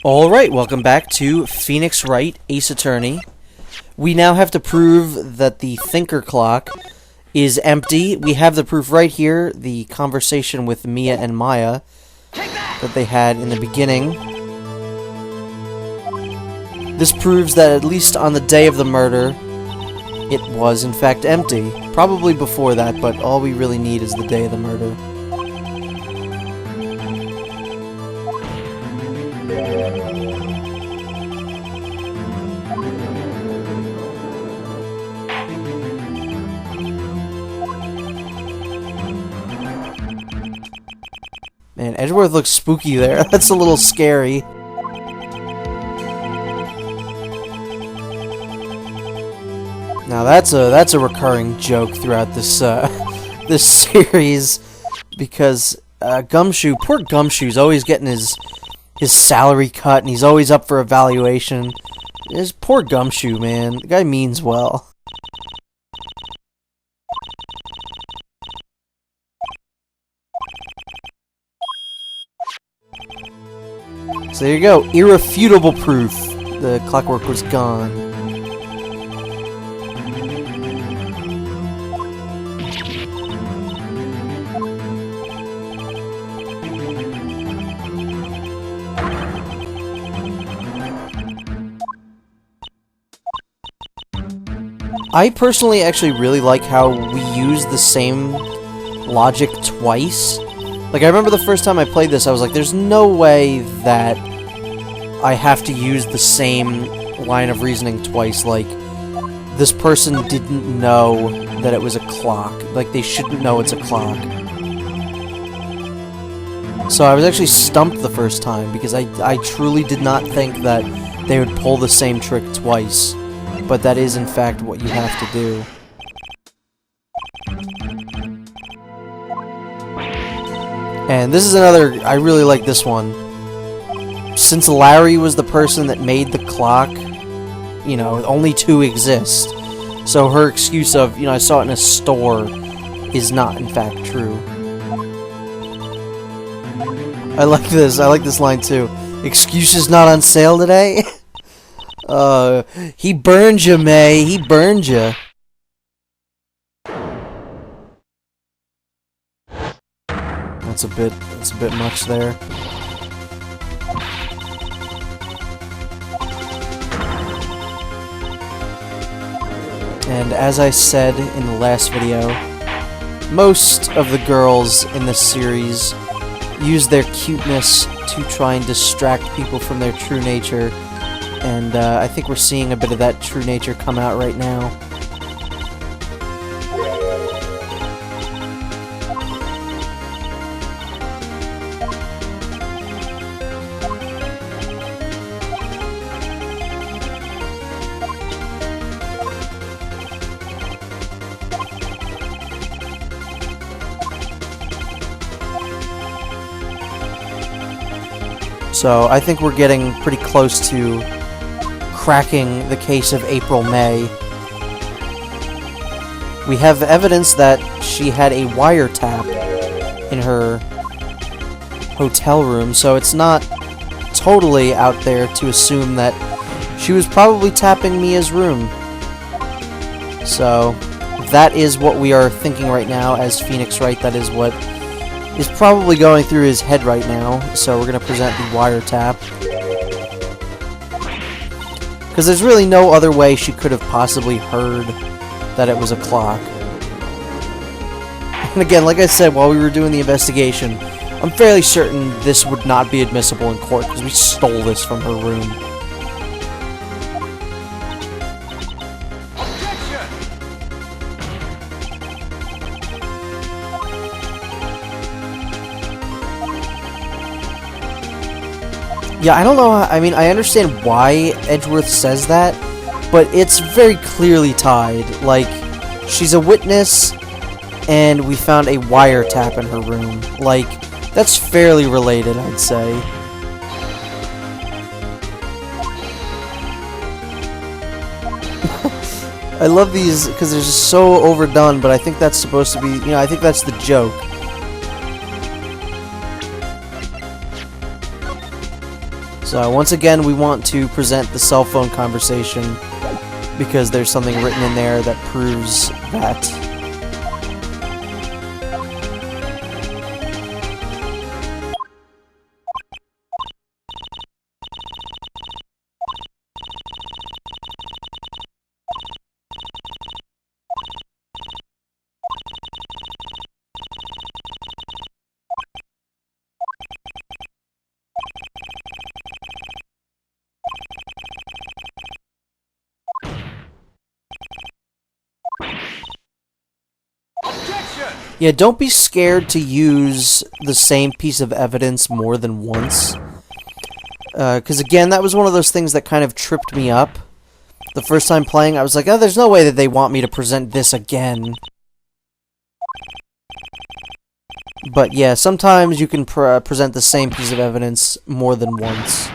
Alright, welcome back to Phoenix Wright, Ace Attorney. We now have to prove that the thinker clock is empty. We have the proof right here, the conversation with Mia and Maya that they had in the beginning. This proves that at least on the day of the murder, it was in fact empty. Probably before that, but all we really need is the day of the murder. Man, Edgeworth looks spooky there. That's a little scary. Now that's a recurring joke throughout this this series, because Gumshoe, poor Gumshoe's always getting his salary cut, and he's always up for evaluation. This poor Gumshoe, man. The guy means well. So there you go, irrefutable proof. The clockwork was gone. I personally actually really like how we use the same logic twice. Like, I remember the first time I played this, I was like, there's no way that I have to use the same line of reasoning twice. Like, this person didn't know that it was a clock. Like, they shouldn't know it's a clock. So I was actually stumped the first time, because I truly did not think that they would pull the same trick twice. But that is, in fact, what you have to do. And this is another, I really like this one. Since Larry was the person that made the clock, you know, only two exist. So her excuse of, you know, I saw it in a store is not, in fact, true. I like this line too. Excuses not on sale today? He burned you, May. He burned you. That's a bit much there. And as I said in the last video, most of the girls in this series use their cuteness to try and distract people from their true nature, and I think we're seeing a bit of that true nature come out right now. So I think we're getting pretty close to cracking the case of April May. We have evidence that she had a wiretap in her hotel room, so it's not totally out there to assume that she was probably tapping Mia's room. So that is what we are thinking right now as Phoenix Wright. That is what is probably going through his head right now, so we're going to present the wiretap. Because there's really no other way she could have possibly heard that it was a clock. And again, like I said, while we were doing the investigation, I'm fairly certain this would not be admissible in court, because we stole this from her room. Yeah, I don't know, I mean, I understand why Edgeworth says that, but it's very clearly tied. Like, she's a witness, and we found a wiretap in her room. Like, that's fairly related, I'd say. I love these, because they're just so overdone, but I think that's supposed to be, you know, I think that's the joke. So once again, we want to present the cell phone conversation because there's something written in there that proves that. Yeah, don't be scared to use the same piece of evidence more than once. Because again, that was one of those things that kind of tripped me up. The first time playing, I was like, oh, there's no way that they want me to present this again. But yeah, sometimes you can present the same piece of evidence more than once.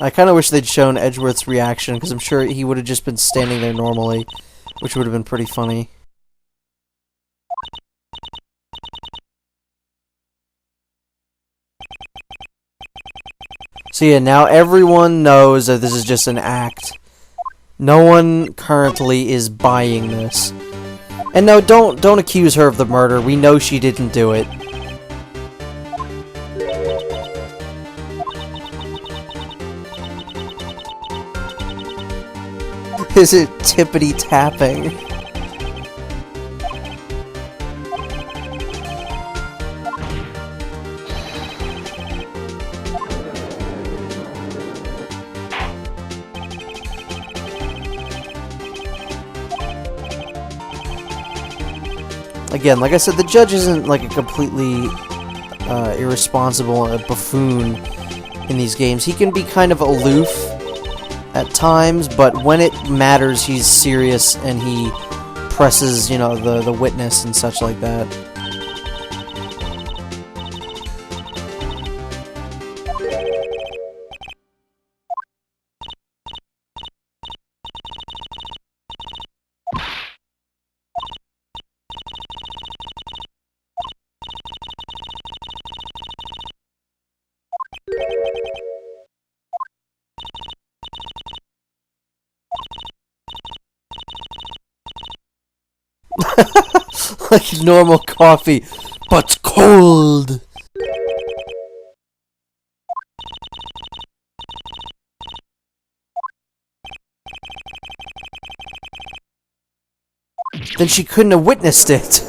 I kind of wish they'd shown Edgeworth's reaction, because I'm sure he would have just been standing there normally, which would have been pretty funny. So yeah, now everyone knows that this is just an act. No one currently is buying this. And no, don't accuse her of the murder. We know she didn't do it. Is it tippity tapping? Again, like I said, the judge isn't like a completely irresponsible buffoon in these games. He can be kind of aloof at times, but when it matters, he's serious and he presses, you know, the witness and such like that. Like normal coffee, but cold. Then she couldn't have witnessed it.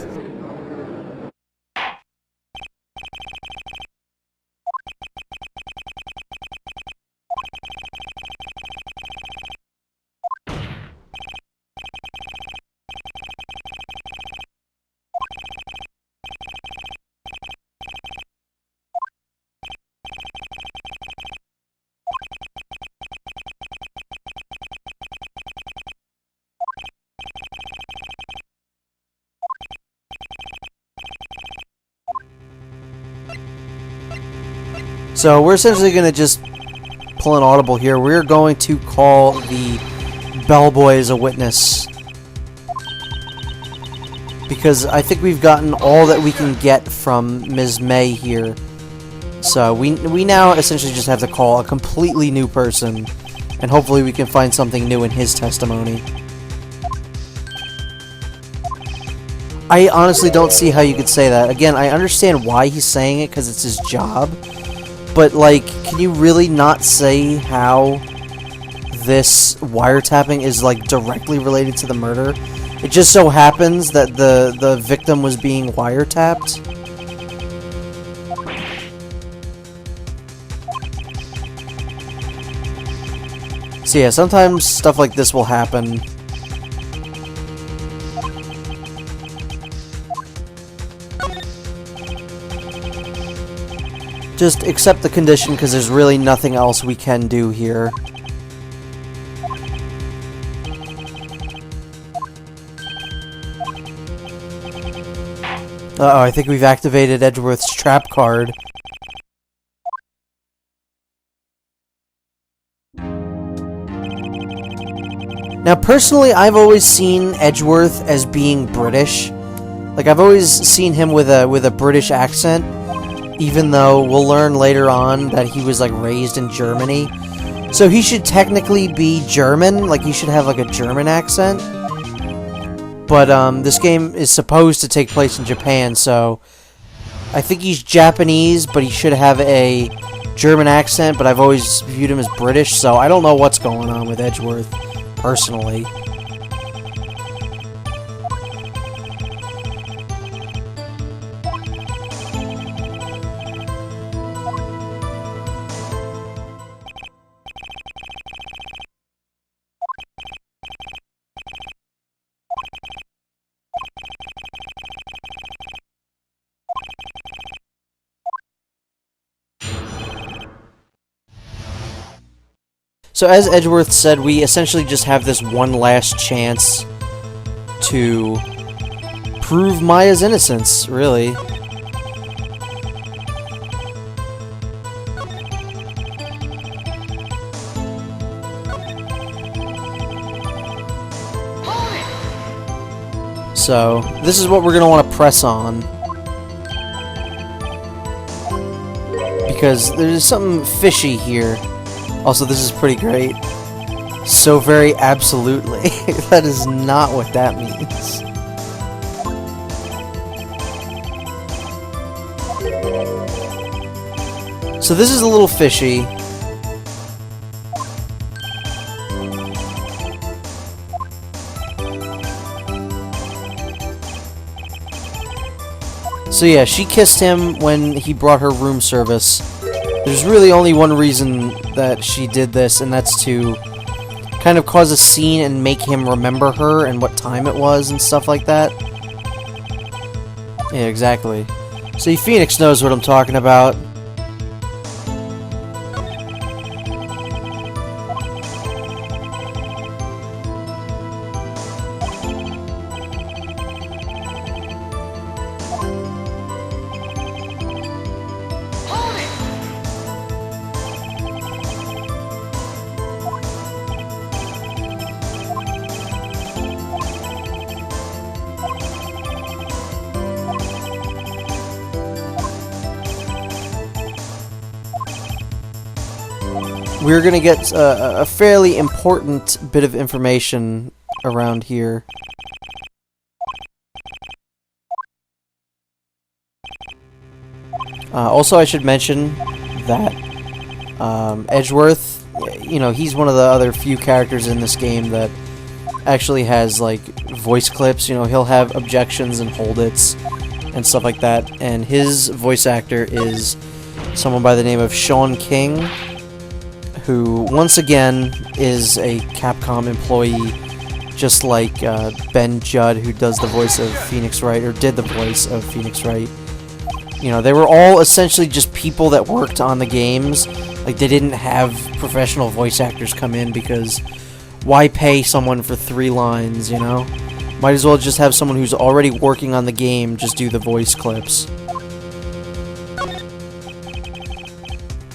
So we're essentially going to just pull an audible here. We're going to call the bellboy as a witness, because I think we've gotten all that we can get from Ms. May here. So we now essentially just have to call a completely new person, and hopefully we can find something new in his testimony. I honestly don't see how you could say that. Again, I understand why he's saying it, because it's his job. But, like, can you really not say how this wiretapping is, like, directly related to the murder? It just so happens that the victim was being wiretapped. So yeah, sometimes stuff like this will happen. Just accept the condition, because there's really nothing else we can do here. Uh-oh, I think we've activated Edgeworth's trap card. Now, personally, I've always seen Edgeworth as being British. Like, I've always seen him with a British accent, even though we'll learn later on that he was, like, raised in Germany. So he should technically be German, like, he should have, like, a German accent. But, this game is supposed to take place in Japan, so I think he's Japanese, but he should have a German accent, but I've always viewed him as British, so I don't know what's going on with Edgeworth, personally. So as Edgeworth said, we essentially just have this one last chance to prove Maya's innocence, really. So, this is what we're going to want to press on. Because there's something fishy here. Also, this is pretty great. So very absolutely. That is not what that means. So this is a little fishy. So yeah, she kissed him when he brought her room service. There's really only one reason that she did this, and that's to kind of cause a scene and make him remember her and what time it was and stuff like that. Yeah, exactly. See, Phoenix knows what I'm talking about. We're gonna get a fairly important bit of information around here. Also, I should mention that Edgeworth, you know, he's one of the other few characters in this game that actually has, like, voice clips. You know, he'll have objections and hold-its and stuff like that, and his voice actor is someone by the name of Sean King, who, once again, is a Capcom employee, just like Ben Judd, who does the voice of Phoenix Wright, or did the voice of Phoenix Wright. You know, they were all essentially just people that worked on the games. Like, they didn't have professional voice actors come in, because why pay someone for 3 lines, you know? Might as well just have someone who's already working on the game just do the voice clips.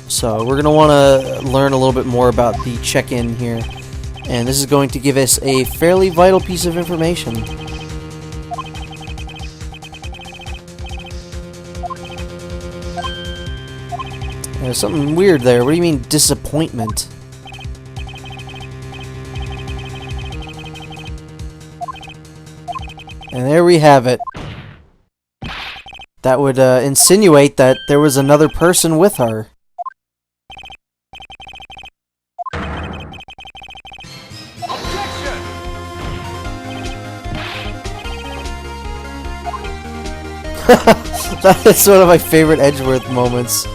So, we're going to want to learn a little bit more about the check-in here. And this is going to give us a fairly vital piece of information. There's something weird there. What do you mean, disappointment? And there we have it. That would insinuate that there was another person with her. That is one of my favorite Edgeworth moments.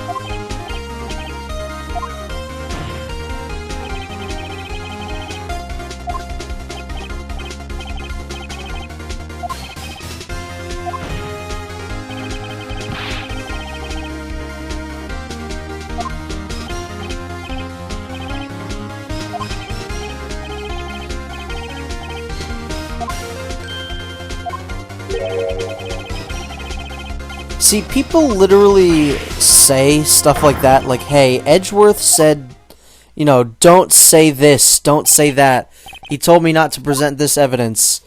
See, people literally say stuff like that, like, hey, Edgeworth said, you know, don't say this don't say that. He told me not to present this evidence.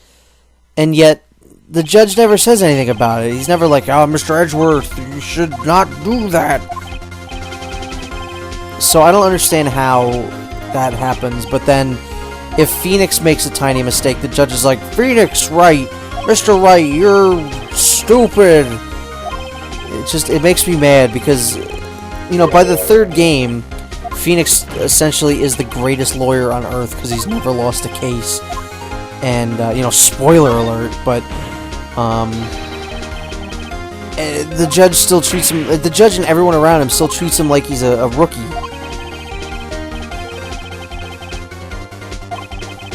And yet, the judge never says anything about it. He's never like, oh, Mr. Edgeworth, you should not do that. So I don't understand how that happens, but then if Phoenix makes a tiny mistake, the judge is like, Phoenix, Wright, Mr. Wright, you're stupid. It makes me mad because, you know, by the third game, Phoenix essentially is the greatest lawyer on Earth because he's never lost a case. And, you know, spoiler alert, but, the judge still treats him, the judge and everyone around him still treats him like he's a rookie.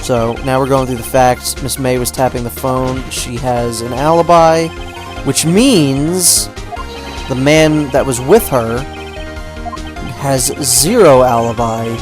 So, now we're going through the facts. Miss May was tapping the phone. She has an alibi, which means the man that was with her has zero alibi.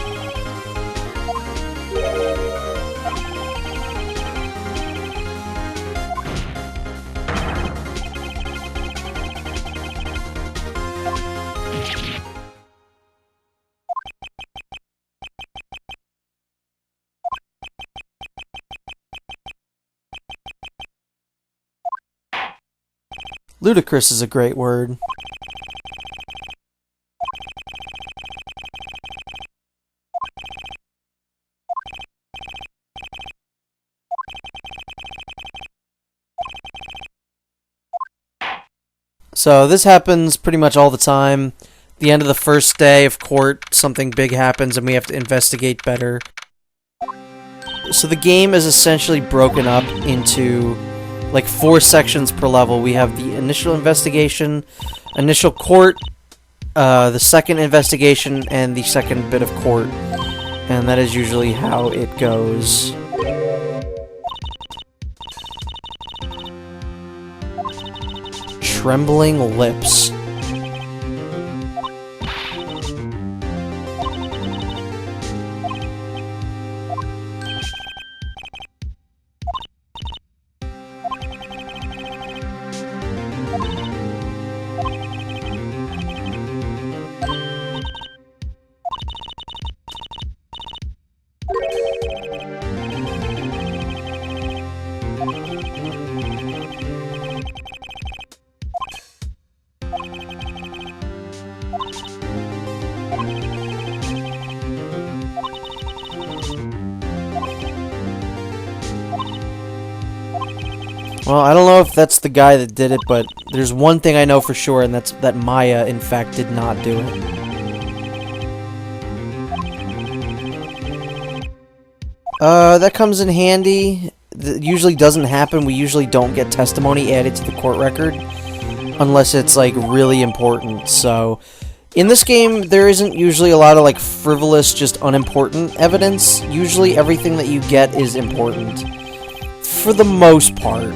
Ludicrous is a great word. So this happens pretty much all the time. The end of the first day of court, something big happens and we have to investigate better. So the game is essentially broken up into like 4 sections per level. We have the initial investigation, initial court, the second investigation, and the second bit of court. And that is usually how it goes. Trembling lips. Well, I don't know if that's the guy that did it, but there's one thing I know for sure, and that's that Maya, in fact, did not do it. That comes in handy. That usually doesn't happen. We usually don't get testimony added to the court record, unless it's, like, really important. So, in this game, there isn't usually a lot of, like, frivolous, just unimportant evidence. Usually everything that you get is important. For the most part.